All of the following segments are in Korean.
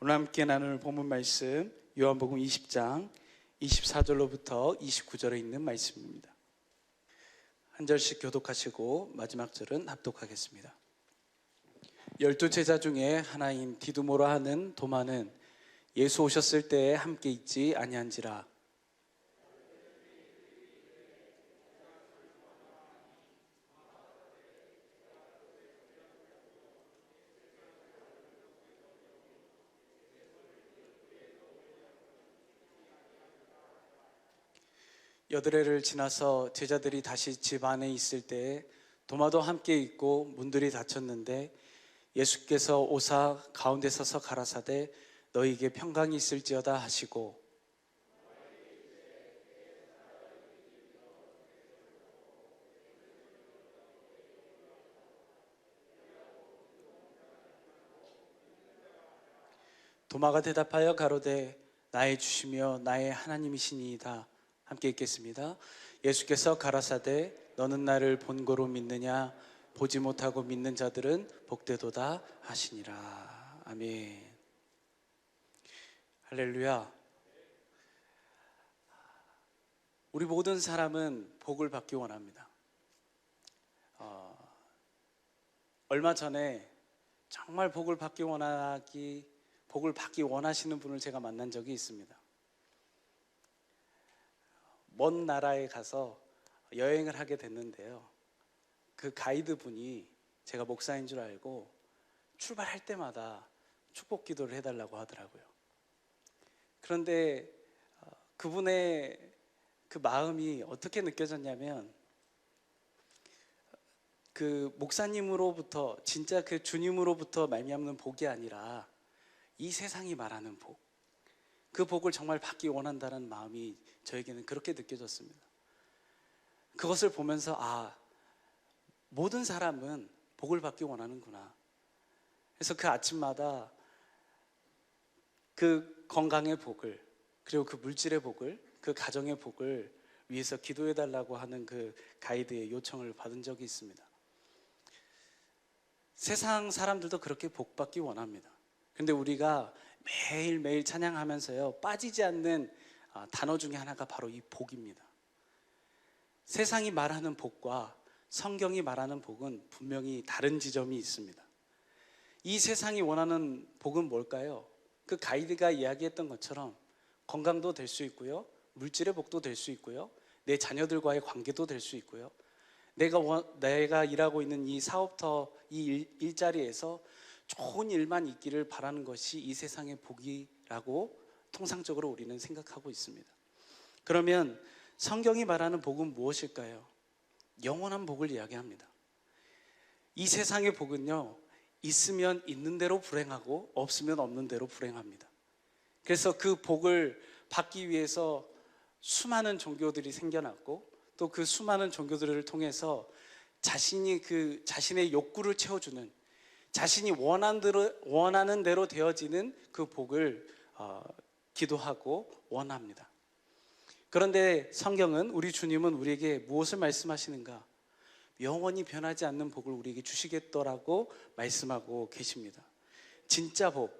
오늘 함께 나눌 본문 말씀 요한복음 20장 24절로부터 29절에 있는 말씀입니다. 한 절씩 교독하시고 마지막 절은 합독하겠습니다. 12제자 중에 하나인 디두모라 하는 도마는 예수 오셨을 때에 함께 있지 아니한지라. 여드레를 지나서 제자들이 다시 집 안에 있을 때에 도마도 함께 있고 문들이 닫혔는데 예수께서 오사 가운데 서서 가라사대 너희에게 평강이 있을지어다 하시고, 도마가 대답하여 가로되 나의 주시며 나의 하나님이시니이다. 함께 읽겠습니다. 예수께서 가라사대 너는 나를 본고로 믿느냐? 보지 못하고 믿는 자들은 복되도다 하시니라. 아멘. 할렐루야. 우리 모든 사람은 복을 받기 원합니다. 얼마 전에 정말 복을 받기 원하시는 분을 제가 만난 적이 있습니다. 먼 나라에 가서 여행을 하게 됐는데요, 그 가이드 분이 제가 목사인 줄 알고 출발할 때마다 축복 기도를 해달라고 하더라고요. 그런데 그분의 그 마음이 어떻게 느껴졌냐면, 그 목사님으로부터, 진짜 그 주님으로부터 말미암는 복이 아니라 이 세상이 말하는 복, 그 복을 정말 받기 원한다는 마음이 저에게는 그렇게 느껴졌습니다. 그것을 보면서 모든 사람은 복을 받기 원하는구나. 그래서 그 아침마다 그 건강의 복을, 그리고 그 물질의 복을, 그 가정의 복을 위해서 기도해달라고 하는 그 가이드의 요청을 받은 적이 있습니다. 세상 사람들도 그렇게 복 받기 원합니다. 근데 우리가 매일매일 찬양하면서요, 빠지지 않는 단어 중에 하나가 바로 이 복입니다. 세상이 말하는 복과 성경이 말하는 복은 분명히 다른 지점이 있습니다. 이 세상이 원하는 복은 뭘까요? 그 가이드가 이야기했던 것처럼 건강도 될 수 있고요, 물질의 복도 될 수 있고요, 내 자녀들과의 관계도 될 수 있고요, 내가 일하고 있는 이 사업터, 이 일자리에서 좋은 일만 있기를 바라는 것이 이 세상의 복이라고 통상적으로 우리는 생각하고 있습니다. 그러면 성경이 말하는 복은 무엇일까요? 영원한 복을 이야기합니다. 이 세상의 복은요, 있으면 있는 대로 불행하고 없으면 없는 대로 불행합니다. 그래서 그 복을 받기 위해서 수많은 종교들이 생겨났고, 또 그 수많은 종교들을 통해서 자신의 욕구를 채워주는, 자신이 원하는 대로 되어지는 그 복을 기도하고 원합니다. 그런데 성경은, 우리 주님은 우리에게 무엇을 말씀하시는가? 영원히 변하지 않는 복을 우리에게 주시겠더라고 말씀하고 계십니다. 진짜 복,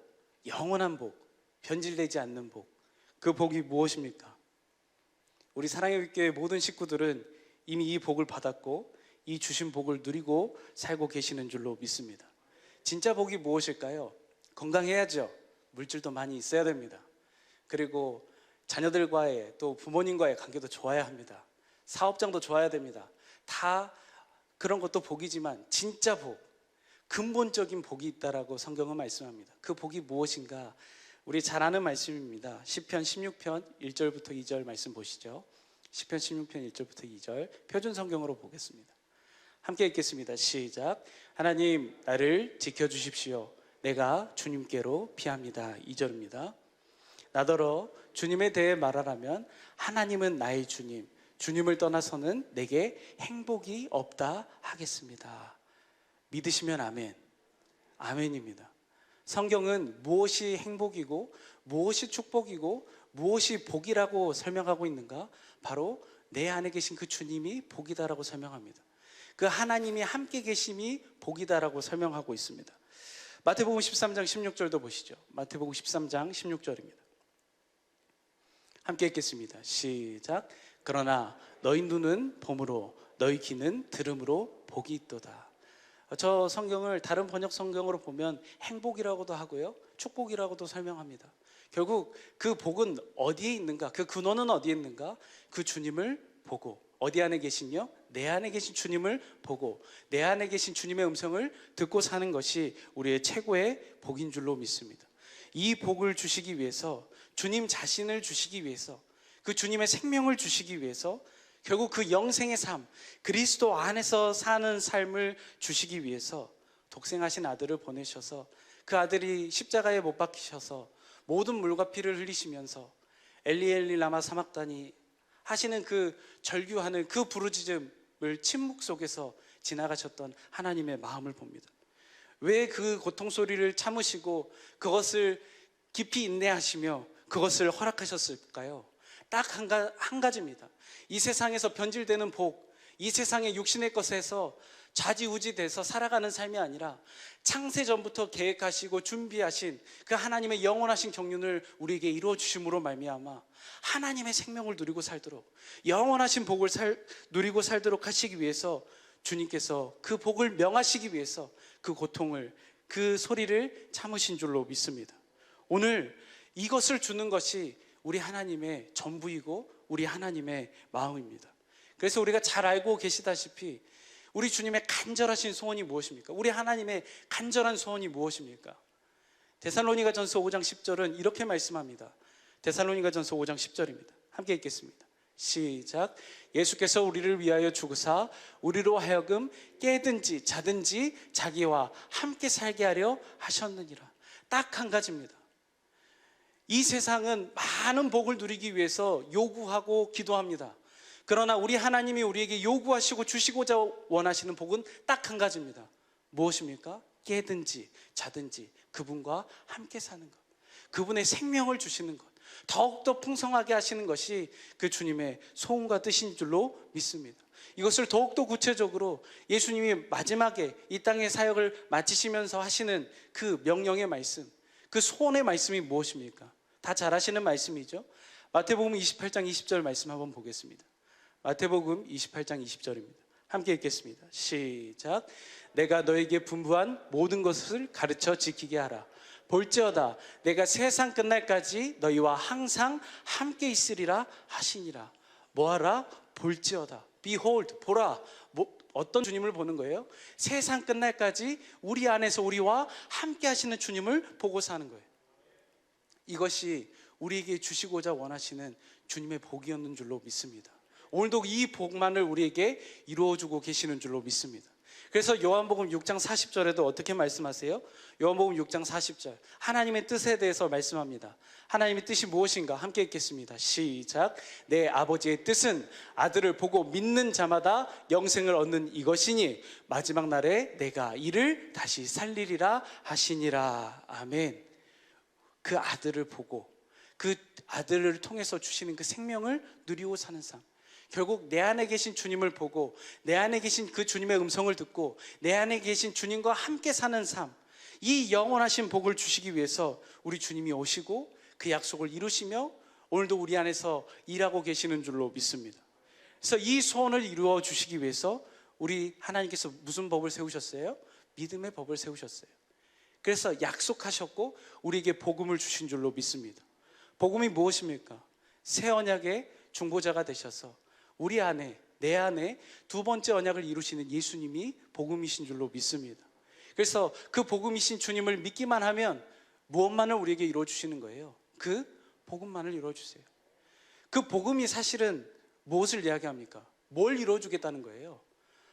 영원한 복, 변질되지 않는 복, 그 복이 무엇입니까? 우리 사랑의 교회 모든 식구들은 이미 이 복을 받았고 이 주신 복을 누리고 살고 계시는 줄로 믿습니다. 진짜 복이 무엇일까요? 건강해야죠. 물질도 많이 있어야 됩니다. 그리고 자녀들과의, 또 부모님과의 관계도 좋아야 합니다. 사업장도 좋아야 됩니다. 다 그런 것도 복이지만 진짜 복, 근본적인 복이 있다라고 성경은 말씀합니다. 그 복이 무엇인가? 우리 잘 아는 말씀입니다. 시편 16편 1절부터 2절 말씀 보시죠. 시편 16편 1절부터 2절 표준 성경으로 보겠습니다. 함께 읽겠습니다. 시작. 하나님 나를 지켜주십시오. 내가 주님께로 피합니다. 2절입니다. 나더러 주님에 대해 말하라면 하나님은 나의 주님, 주님을 떠나서는 내게 행복이 없다 하겠습니다. 믿으시면 아멘. 아멘입니다. 성경은 무엇이 행복이고 무엇이 축복이고 무엇이 복이라고 설명하고 있는가? 바로 내 안에 계신 그 주님이 복이다라고 설명합니다. 그 하나님이 함께 계심이 복이다라고 설명하고 있습니다. 마태복음 13장 16절도 보시죠. 마태복음 13장 16절입니다. 함께 읽겠습니다. 시작. 그러나 너희 눈은 봄으로 너희 귀는 들음으로 복이 있도다. 저 성경을 다른 번역 성경으로 보면 행복이라고도 하고요, 축복이라고도 설명합니다. 결국 그 복은 어디에 있는가, 그 근원은 어디에 있는가? 그 주님을 보고, 어디 안에 계신요? 내 안에 계신 주님을 보고 내 안에 계신 주님의 음성을 듣고 사는 것이 우리의 최고의 복인 줄로 믿습니다. 이 복을 주시기 위해서, 주님 자신을 주시기 위해서, 그 주님의 생명을 주시기 위해서, 결국 그 영생의 삶, 그리스도 안에서 사는 삶을 주시기 위해서 독생하신 아들을 보내셔서, 그 아들이 십자가에 못 박히셔서 모든 물과 피를 흘리시면서 엘리 엘리 라마 사막다니 하시는 그 절규하는 그 부르짖음을 침묵 속에서 지나가셨던 하나님의 마음을 봅니다. 왜 그 고통 소리를 참으시고 그것을 깊이 인내하시며 그것을 허락하셨을까요? 딱 한 가지입니다. 이 세상에서 변질되는 복, 이 세상의 육신의 것에서 좌지우지돼서 살아가는 삶이 아니라 창세전부터 계획하시고 준비하신 그 하나님의 영원하신 경륜을 우리에게 이루어 주심으로 말미암아 하나님의 생명을 누리고 살도록, 영원하신 복을 누리고 살도록 하시기 위해서 주님께서 그 복을 명하시기 위해서 그 고통을, 그 소리를 참으신 줄로 믿습니다. 오늘 이것을 주는 것이 우리 하나님의 전부이고 우리 하나님의 마음입니다. 그래서 우리가 잘 알고 계시다시피 우리 주님의 간절하신 소원이 무엇입니까? 우리 하나님의 간절한 소원이 무엇입니까? 데살로니가전서 5장 10절은 이렇게 말씀합니다. 데살로니가전서 5장 10절입니다. 함께 읽겠습니다. 시작. 예수께서 우리를 위하여 죽으사 우리로 하여금 깨든지 자든지 자기와 함께 살게 하려 하셨느니라. 딱 한 가지입니다. 이 세상은 많은 복을 누리기 위해서 요구하고 기도합니다. 그러나 우리 하나님이 우리에게 요구하시고 주시고자 원하시는 복은 딱 한 가지입니다. 무엇입니까? 깨든지 자든지 그분과 함께 사는 것, 그분의 생명을 주시는 것, 더욱더 풍성하게 하시는 것이 그 주님의 소원과 뜻인 줄로 믿습니다. 이것을 더욱더 구체적으로 예수님이 마지막에 이 땅의 사역을 마치시면서 하시는 그 명령의 말씀, 그 소원의 말씀이 무엇입니까? 다 잘 아시는 말씀이죠. 마태복음 28장 20절 말씀 한번 보겠습니다. 마태복음 28장 20절입니다. 함께 읽겠습니다. 시작. 내가 너에게 분부한 모든 것을 가르쳐 지키게 하라. 볼지어다 내가 세상 끝날까지 너희와 항상 함께 있으리라 하시니라. 뭐하라? 볼지어다. Behold, 보라. 어떤 주님을 보는 거예요? 세상 끝날까지 우리 안에서 우리와 함께 하시는 주님을 보고 사는 거예요. 이것이 우리에게 주시고자 원하시는 주님의 복이었는 줄로 믿습니다. 오늘도 이 복만을 우리에게 이루어주고 계시는 줄로 믿습니다. 그래서 요한복음 6장 40절에도 어떻게 말씀하세요? 요한복음 6장 40절 하나님의 뜻에 대해서 말씀합니다. 하나님의 뜻이 무엇인가? 함께 읽겠습니다. 시작. 내 아버지의 뜻은 아들을 보고 믿는 자마다 영생을 얻는 이것이니 마지막 날에 내가 이를 다시 살리리라 하시니라. 아멘. 그 아들을 보고 그 아들을 통해서 주시는 그 생명을 누리고 사는 삶, 결국 내 안에 계신 주님을 보고 내 안에 계신 그 주님의 음성을 듣고 내 안에 계신 주님과 함께 사는 삶, 이 영원하신 복을 주시기 위해서 우리 주님이 오시고 그 약속을 이루시며 오늘도 우리 안에서 일하고 계시는 줄로 믿습니다. 그래서 이 소원을 이루어 주시기 위해서 우리 하나님께서 무슨 법을 세우셨어요? 믿음의 법을 세우셨어요. 그래서 약속하셨고 우리에게 복음을 주신 줄로 믿습니다. 복음이 무엇입니까? 새 언약의 중보자가 되셔서 우리 안에, 내 안에 두 번째 언약을 이루시는 예수님이 복음이신 줄로 믿습니다. 그래서 그 복음이신 주님을 믿기만 하면 무엇만을 우리에게 이루어주시는 거예요? 그 복음만을 이루어주세요. 그 복음이 사실은 무엇을 이야기합니까? 뭘 이루어주겠다는 거예요?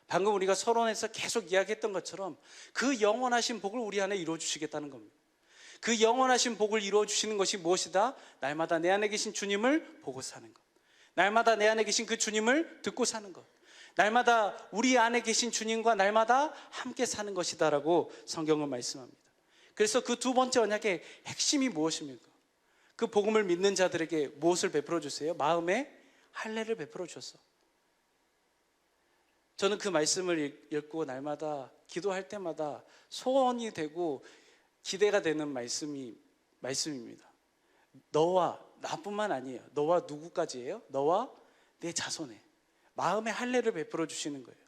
방금 우리가 서론에서 계속 이야기했던 것처럼 그 영원하신 복을 우리 안에 이루어주시겠다는 겁니다. 그 영원하신 복을 이루어주시는 것이 무엇이다? 날마다 내 안에 계신 주님을 보고 사는 것, 날마다 내 안에 계신 그 주님을 듣고 사는 것, 날마다 우리 안에 계신 주님과 날마다 함께 사는 것이다라고 성경은 말씀합니다. 그래서 그 두 번째 언약의 핵심이 무엇입니까? 그 복음을 믿는 자들에게 무엇을 베풀어 주세요? 마음에 할례를 베풀어 주셨어. 저는 그 말씀을 읽고 날마다 기도할 때마다 소원이 되고 기대가 되는 말씀입니다. 너와 나뿐만 아니에요. 너와 누구까지예요? 너와 내 자손에 마음의 할례를 베풀어 주시는 거예요.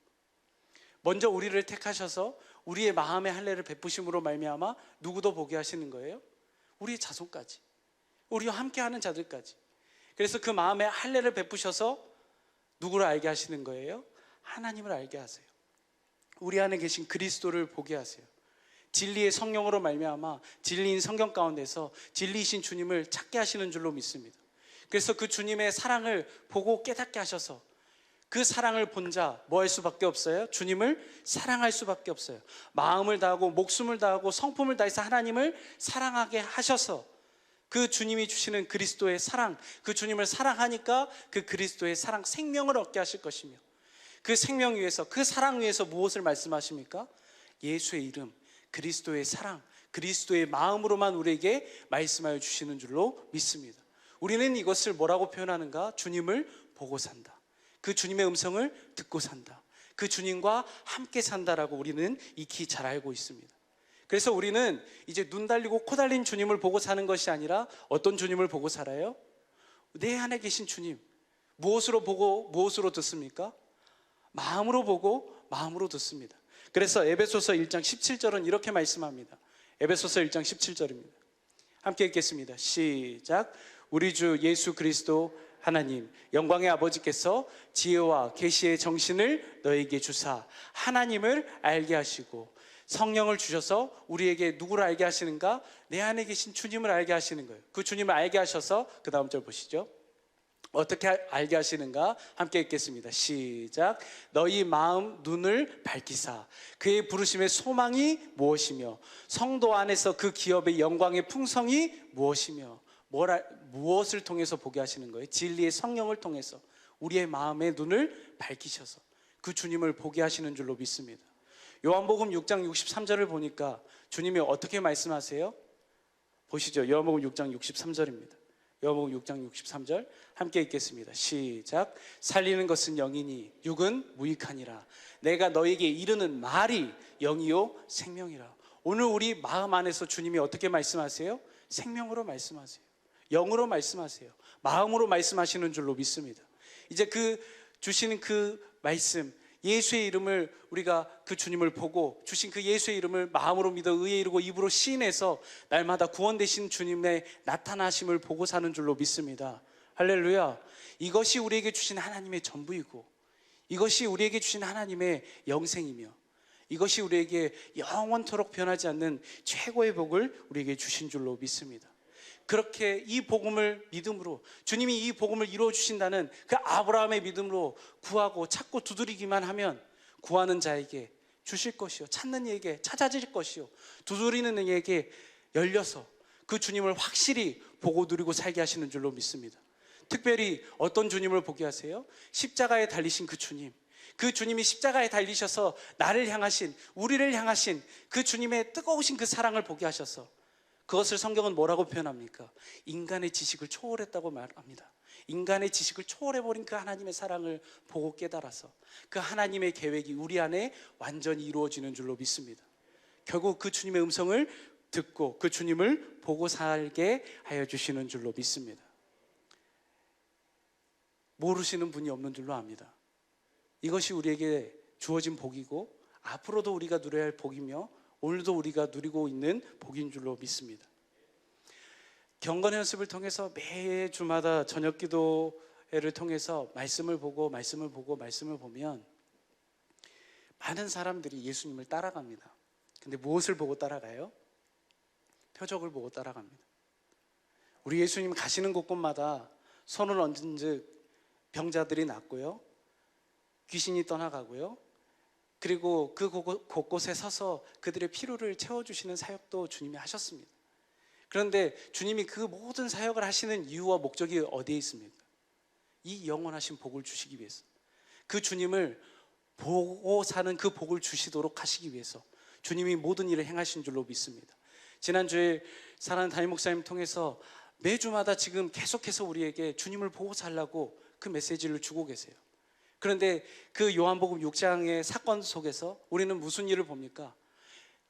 먼저 우리를 택하셔서 우리의 마음의 할례를 베푸심으로 말미암아 누구도 보게 하시는 거예요. 우리의 자손까지, 우리와 함께하는 자들까지. 그래서 그 마음의 할례를 베푸셔서 누구를 알게 하시는 거예요? 하나님을 알게 하세요. 우리 안에 계신 그리스도를 보게 하세요. 진리의 성령으로 말미암아 진리인 성경 가운데서 진리이신 주님을 찾게 하시는 줄로 믿습니다. 그래서 그 주님의 사랑을 보고 깨닫게 하셔서 그 사랑을 본 자 뭐 할 수밖에 없어요? 주님을 사랑할 수밖에 없어요. 마음을 다하고 목숨을 다하고 성품을 다해서 하나님을 사랑하게 하셔서 그 주님이 주시는 그리스도의 사랑, 그 주님을 사랑하니까 그 그리스도의 사랑 생명을 얻게 하실 것이며, 그 생명 위에서, 그 사랑 위에서 무엇을 말씀하십니까? 예수의 이름, 그리스도의 사랑, 그리스도의 마음으로만 우리에게 말씀하여 주시는 줄로 믿습니다. 우리는 이것을 뭐라고 표현하는가? 주님을 보고 산다. 그 주님의 음성을 듣고 산다. 그 주님과 함께 산다라고 우리는 익히 잘 알고 있습니다. 그래서 우리는 이제 눈 달리고 코 달린 주님을 보고 사는 것이 아니라 어떤 주님을 보고 살아요? 내 안에 계신 주님. 무엇으로 보고 무엇으로 듣습니까? 마음으로 보고 마음으로 듣습니다. 그래서 에베소서 1장 17절은 이렇게 말씀합니다. 에베소서 1장 17절입니다. 함께 읽겠습니다. 시작. 우리 주 예수 그리스도 하나님 영광의 아버지께서 지혜와 계시의 정신을 너에게 주사 하나님을 알게 하시고 성령을 주셔서 우리에게 누구를 알게 하시는가? 내 안에 계신 주님을 알게 하시는 거예요. 그 주님을 알게 하셔서 그 다음 절 보시죠. 어떻게 알게 하시는가? 함께 읽겠습니다. 시작. 너희 마음 눈을 밝히사 그의 부르심의 소망이 무엇이며 성도 안에서 그 기업의 영광의 풍성이 무엇이며 무엇을 통해서 보게 하시는 거예요? 진리의 성령을 통해서 우리의 마음의 눈을 밝히셔서 그 주님을 보게 하시는 줄로 믿습니다. 요한복음 6장 63절을 보니까 주님이 어떻게 말씀하세요? 보시죠. 요한복음 6장 63절입니다. 요한복음 6장 63절 함께 읽겠습니다. 시작. 살리는 것은 영이니 육은 무익하니라. 내가 너에게 이르는 말이 영이요 생명이라. 오늘 우리 마음 안에서 주님이 어떻게 말씀하세요? 생명으로 말씀하세요. 영으로 말씀하세요. 마음으로 말씀하시는 줄로 믿습니다. 이제 그 주시는 그 말씀, 예수의 이름을 우리가 그 주님을 보고 주신 그 예수의 이름을 마음으로 믿어 의에 이르고 입으로 시인해서 날마다 구원되신 주님의 나타나심을 보고 사는 줄로 믿습니다. 할렐루야. 이것이 우리에게 주신 하나님의 전부이고 이것이 우리에게 주신 하나님의 영생이며 이것이 우리에게 영원토록 변하지 않는 최고의 복을 우리에게 주신 줄로 믿습니다. 그렇게 이 복음을 믿음으로 주님이 이 복음을 이루어 주신다는 그 아브라함의 믿음으로 구하고 찾고 두드리기만 하면 구하는 자에게 주실 것이요 찾는 이에게 찾아질 것이요 두드리는 이에게 열려서 그 주님을 확실히 보고 누리고 살게 하시는 줄로 믿습니다. 특별히 어떤 주님을 보게 하세요? 십자가에 달리신 그 주님, 그 주님이 십자가에 달리셔서 나를 향하신 우리를 향하신 그 주님의 뜨거우신 그 사랑을 보게 하셔서 그것을 성경은 뭐라고 표현합니까? 인간의 지식을 초월했다고 말합니다. 인간의 지식을 초월해버린 그 하나님의 사랑을 보고 깨달아서 그 하나님의 계획이 우리 안에 완전히 이루어지는 줄로 믿습니다. 결국 그 주님의 음성을 듣고 그 주님을 보고 살게 하여 주시는 줄로 믿습니다. 모르시는 분이 없는 줄로 압니다. 이것이 우리에게 주어진 복이고 앞으로도 우리가 누려야 할 복이며 오늘도 우리가 누리고 있는 복인 줄로 믿습니다. 경건 연습을 통해서 매주마다 저녁 기도회를 통해서 말씀을 보면 많은 사람들이 예수님을 따라갑니다. 근데 무엇을 보고 따라가요? 표적을 보고 따라갑니다. 우리 예수님 가시는 곳곳마다 손을 얹은 즉 병자들이 낫고요, 귀신이 떠나가고요, 그리고 그 곳곳에 서서 그들의 필요를 채워주시는 사역도 주님이 하셨습니다. 그런데 주님이 그 모든 사역을 하시는 이유와 목적이 어디에 있습니까? 이 영원하신 복을 주시기 위해서, 그 주님을 보고 사는 그 복을 주시도록 하시기 위해서 주님이 모든 일을 행하신 줄로 믿습니다. 지난주에 사랑하는 담임 목사님 통해서 매주마다 지금 계속해서 우리에게 주님을 보고 살라고 그 메시지를 주고 계세요. 그런데 그 요한복음 6장의 사건 속에서 우리는 무슨 일을 봅니까?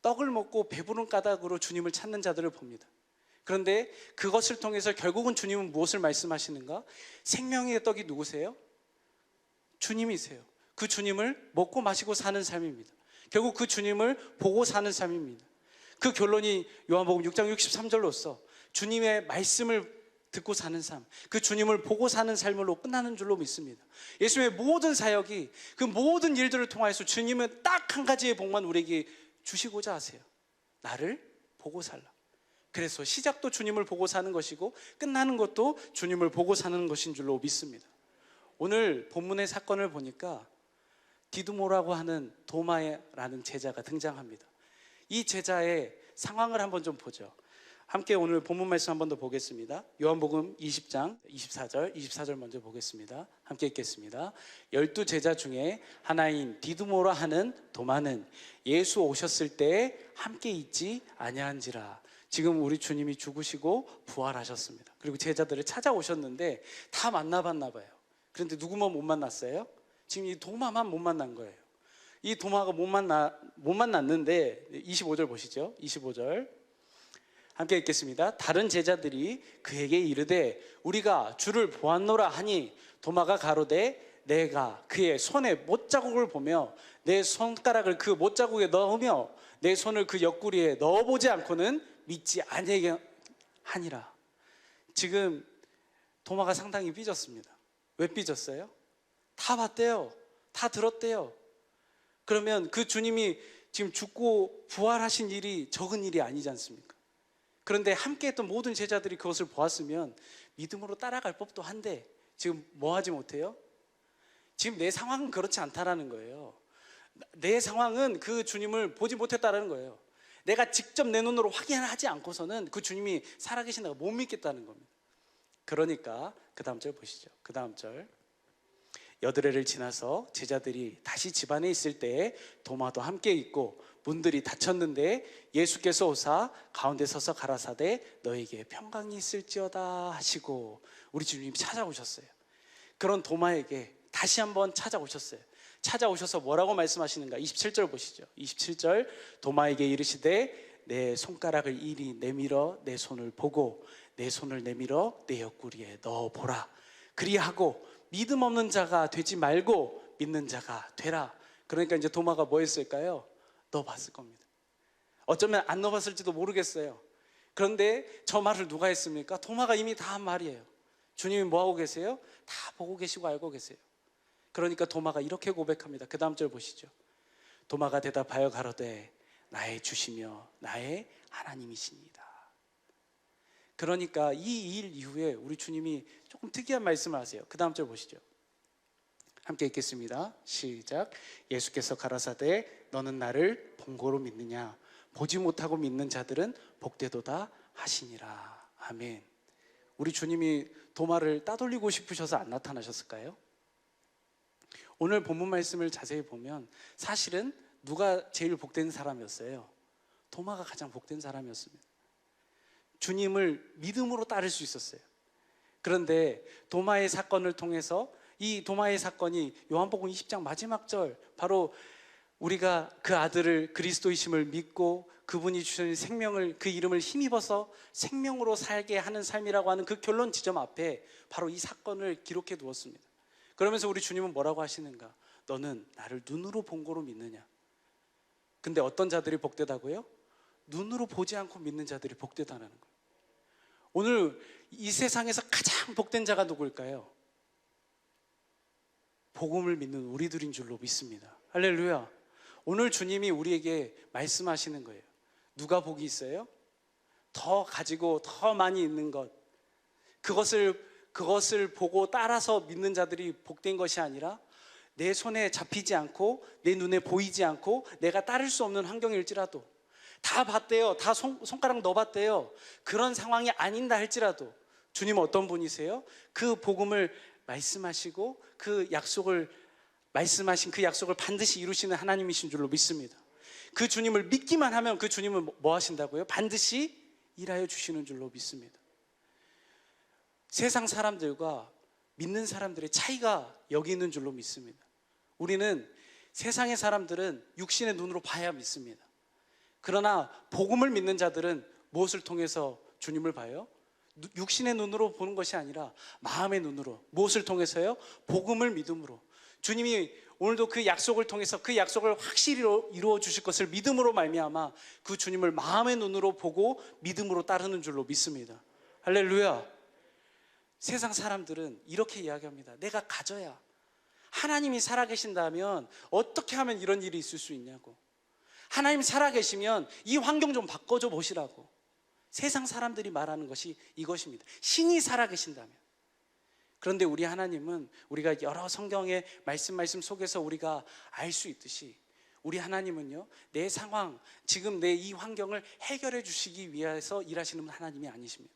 떡을 먹고 배부른 까닭으로 주님을 찾는 자들을 봅니다. 그런데 그것을 통해서 결국은 주님은 무엇을 말씀하시는가? 생명의 떡이 누구세요? 주님이세요. 그 주님을 먹고 마시고 사는 삶입니다. 결국 그 주님을 보고 사는 삶입니다. 그 결론이 요한복음 6장 63절로서 주님의 말씀을 듣고 사는 삶, 그 주님을 보고 사는 삶으로 끝나는 줄로 믿습니다. 예수님의 모든 사역이 그 모든 일들을 통하여서 주님은 딱 한 가지의 복만 우리에게 주시고자 하세요. 나를 보고 살라. 그래서 시작도 주님을 보고 사는 것이고 끝나는 것도 주님을 보고 사는 것인 줄로 믿습니다. 오늘 본문의 사건을 보니까 디두모라고 하는 도마라는 제자가 등장합니다. 이 제자의 상황을 한번 좀 보죠. 함께 오늘 본문 말씀 한 번 더 보겠습니다. 요한복음 20장 24절 먼저 보겠습니다. 함께 읽겠습니다. 12제자 중에 하나인 디두모라 하는 도마는 예수 오셨을 때에 함께 있지 아니한지라. 지금 우리 주님이 죽으시고 부활하셨습니다. 그리고 제자들을 찾아오셨는데 다 만나봤나 봐요. 그런데 누구만 못 만났어요? 지금 이 도마만 못 만난 거예요. 이 도마가 못 만났는데 25절 보시죠. 25절 함께 읽겠습니다. 다른 제자들이 그에게 이르되 우리가 주를 보았노라 하니 도마가 가로되 내가 그의 손에 못자국을 보며 내 손가락을 그 못자국에 넣으며 내 손을 그 옆구리에 넣어보지 않고는 믿지 아니하니라. 지금 도마가 상당히 삐졌습니다. 왜 삐졌어요? 다 봤대요. 다 들었대요. 그러면 그 주님이 지금 죽고 부활하신 일이 적은 일이 아니지 않습니까? 그런데 함께 했던 모든 제자들이 그것을 보았으면 믿음으로 따라갈 법도 한데 지금 뭐 하지 못해요? 지금 내 상황은 그렇지 않다라는 거예요. 내 상황은 그 주님을 보지 못했다는 거예요. 내가 직접 내 눈으로 확인하지 않고서는 그 주님이 살아계신다고 못 믿겠다는 겁니다. 그러니까 그 다음 절 보시죠. 그 다음 절. 여드레를 지나서 제자들이 다시 집안에 있을 때에 도마도 함께 있고 문들이 닫혔는데 예수께서 오사 가운데 서서 가라사대 너에게 평강이 있을지어다 하시고 우리 주님이 찾아오셨어요. 그런 도마에게 다시 한번 찾아오셨어요. 찾아오셔서 뭐라고 말씀하시는가? 27절 보시죠. 27절 도마에게 이르시되 내 손가락을 이리 내밀어 내 손을 보고 내 손을 내밀어 내 옆구리에 넣어보라. 그리하고 믿음 없는 자가 되지 말고 믿는 자가 되라. 그러니까 이제 도마가 뭐 했을까요? 넣어봤을 겁니다. 어쩌면 안 넣어봤을지도 모르겠어요. 그런데 저 말을 누가 했습니까? 도마가 이미 다 한 말이에요. 주님이 뭐하고 계세요? 다 보고 계시고 알고 계세요. 그러니까 도마가 이렇게 고백합니다. 그 다음 절 보시죠. 도마가 대답하여 가로되 나의 주시며 나의 하나님이시니이다. 그러니까 이 일 이후에 우리 주님이 조금 특이한 말씀을 하세요. 그 다음 절 보시죠. 함께 읽겠습니다. 시작. 예수께서 가라사대 너는 나를 본고로 믿느냐? 보지 못하고 믿는 자들은 복되도다 하시니라. 아멘. 우리 주님이 도마를 따돌리고 싶으셔서 안 나타나셨을까요? 오늘 본문 말씀을 자세히 보면 사실은 누가 제일 복된 사람이었어요? 도마가 가장 복된 사람이었습니다. 주님을 믿음으로 따를 수 있었어요. 그런데 도마의 사건을 통해서 이 도마의 사건이 요한복음 20장 마지막 절, 바로 우리가 그 아들을 그리스도이심을 믿고 그분이 주신 생명을, 그 이름을 힘입어서 생명으로 살게 하는 삶이라고 하는 그 결론 지점 앞에 바로 이 사건을 기록해 두었습니다. 그러면서 우리 주님은 뭐라고 하시는가? 너는 나를 눈으로 본 거로 믿느냐? 근데 어떤 자들이 복되다고요? 눈으로 보지 않고 믿는 자들이 복되다는 거예요. 오늘 이 세상에서 가장 복된 자가 누구일까요? 복음을 믿는 우리들인 줄로 믿습니다. 할렐루야. 오늘 주님이 우리에게 말씀하시는 거예요. 누가 복이 있어요? 더 가지고 더 많이 있는 것, 그것을 보고 따라서 믿는 자들이 복된 것이 아니라 내 손에 잡히지 않고 내 눈에 보이지 않고 내가 따를 수 없는 환경일지라도 다 봤대요. 다 손가락 넣어봤대요. 그런 상황이 아닌다 할지라도 주님은 어떤 분이세요? 그 복음을 말씀하시고 그 약속을 말씀하신 그 약속을 반드시 이루시는 하나님이신 줄로 믿습니다. 그 주님을 믿기만 하면 그 주님은 뭐 하신다고요? 반드시 일하여 주시는 줄로 믿습니다. 세상 사람들과 믿는 사람들의 차이가 여기 있는 줄로 믿습니다. 우리는 세상의 사람들은 육신의 눈으로 봐야 믿습니다. 그러나 복음을 믿는 자들은 무엇을 통해서 주님을 봐요? 육신의 눈으로 보는 것이 아니라 마음의 눈으로. 무엇을 통해서요? 복음을 믿음으로. 주님이 오늘도 그 약속을 통해서 그 약속을 확실히 이루어 주실 것을 믿음으로 말미암아 그 주님을 마음의 눈으로 보고 믿음으로 따르는 줄로 믿습니다. 할렐루야. 세상 사람들은 이렇게 이야기합니다. 내가 가져야, 하나님이 살아계신다면 어떻게 하면 이런 일이 있을 수 있냐고. 하나님 살아계시면 이 환경 좀 바꿔줘 보시라고. 세상 사람들이 말하는 것이 이것입니다. 신이 살아계신다면. 그런데 우리 하나님은 우리가 여러 성경의 말씀 속에서 우리가 알 수 있듯이 우리 하나님은요, 내 상황, 지금 내 이 환경을 해결해 주시기 위해서 일하시는 하나님이 아니십니다.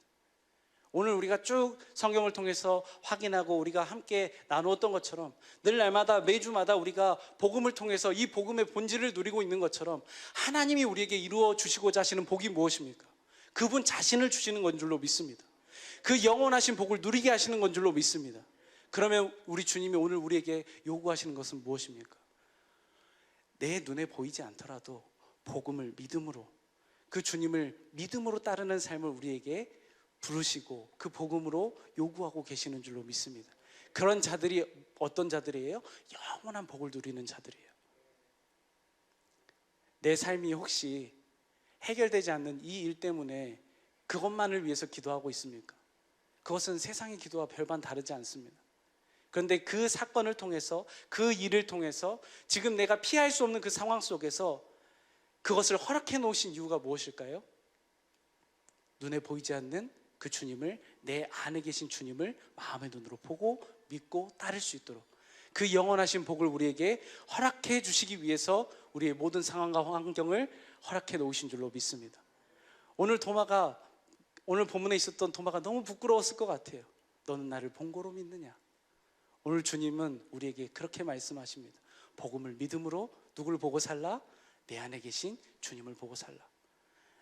오늘 우리가 쭉 성경을 통해서 확인하고 우리가 함께 나누었던 것처럼 늘 날마다 매주마다 우리가 복음을 통해서 이 복음의 본질을 누리고 있는 것처럼 하나님이 우리에게 이루어 주시고자 하시는 복이 무엇입니까? 그분 자신을 주시는 건 줄로 믿습니다. 그 영원하신 복을 누리게 하시는 건 줄로 믿습니다. 그러면 우리 주님이 오늘 우리에게 요구하시는 것은 무엇입니까? 내 눈에 보이지 않더라도 복음을 믿음으로, 그 주님을 믿음으로 따르는 삶을 우리에게 부르시고 그 복음으로 요구하고 계시는 줄로 믿습니다. 그런 자들이 어떤 자들이에요? 영원한 복을 누리는 자들이에요. 내 삶이 혹시 해결되지 않는 이 일 때문에 그것만을 위해서 기도하고 있습니까? 그것은 세상의 기도와 별반 다르지 않습니다. 그런데 그 사건을 통해서, 그 일을 통해서 지금 내가 피할 수 없는 그 상황 속에서 그것을 허락해 놓으신 이유가 무엇일까요? 눈에 보이지 않는 그 주님을, 내 안에 계신 주님을 마음의 눈으로 보고 믿고 따를 수 있도록 그 영원하신 복을 우리에게 허락해 주시기 위해서 우리의 모든 상황과 환경을 허락해 놓으신 줄로 믿습니다. 오늘 본문에 있었던 도마가 너무 부끄러웠을 것 같아요. 너는 나를 본고로 믿느냐? 오늘 주님은 우리에게 그렇게 말씀하십니다. 복음을 믿음으로 누구를 보고 살라? 내 안에 계신 주님을 보고 살라.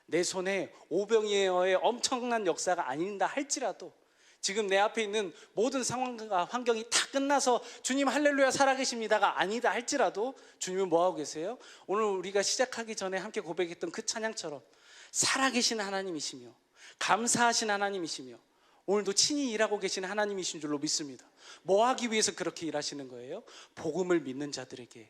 내 손에 오병이어의 엄청난 역사가 아닌다 할지라도 지금 내 앞에 있는 모든 상황과 환경이 다 끝나서 주님 할렐루야 살아계십니다가 아니다 할지라도 주님은 뭐하고 계세요? 오늘 우리가 시작하기 전에 함께 고백했던 그 찬양처럼 살아계신 하나님이시며 감사하신 하나님이시며 오늘도 친히 일하고 계신 하나님이신 줄로 믿습니다. 뭐 하기 위해서 그렇게 일하시는 거예요? 복음을 믿는 자들에게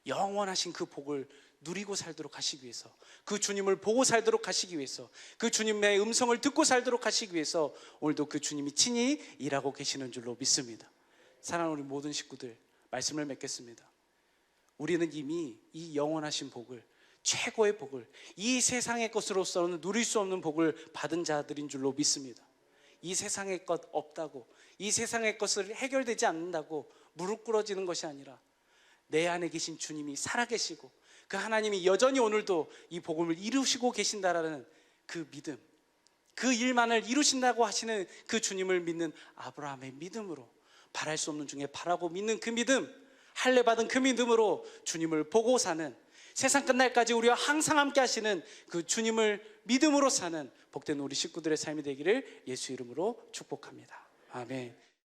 영원하신 그 복을 누리고 살도록 하시기 위해서, 그 주님을 보고 살도록 하시기 위해서, 그 주님의 음성을 듣고 살도록 하시기 위해서 오늘도 그 주님이 친히 일하고 계시는 줄로 믿습니다. 사랑하는 우리 모든 식구들, 말씀을 맺겠습니다. 우리는 이미 이 영원하신 복을, 최고의 복을, 이 세상의 것으로서는 누릴 수 없는 복을 받은 자들인 줄로 믿습니다. 이 세상의 것 없다고, 이 세상의 것을 해결되지 않는다고 무릎 꿇어지는 것이 아니라 내 안에 계신 주님이 살아계시고 그 하나님이 여전히 오늘도 이 복음을 이루시고 계신다라는 그 믿음, 그 일만을 이루신다고 하시는 그 주님을 믿는 아브라함의 믿음으로, 바랄 수 없는 중에 바라고 믿는 그 믿음, 할례 받은 그 믿음으로 주님을 보고 사는, 세상 끝날까지 우리와 항상 함께 하시는 그 주님을 믿음으로 사는 복된 우리 식구들의 삶이 되기를 예수 이름으로 축복합니다. 아멘.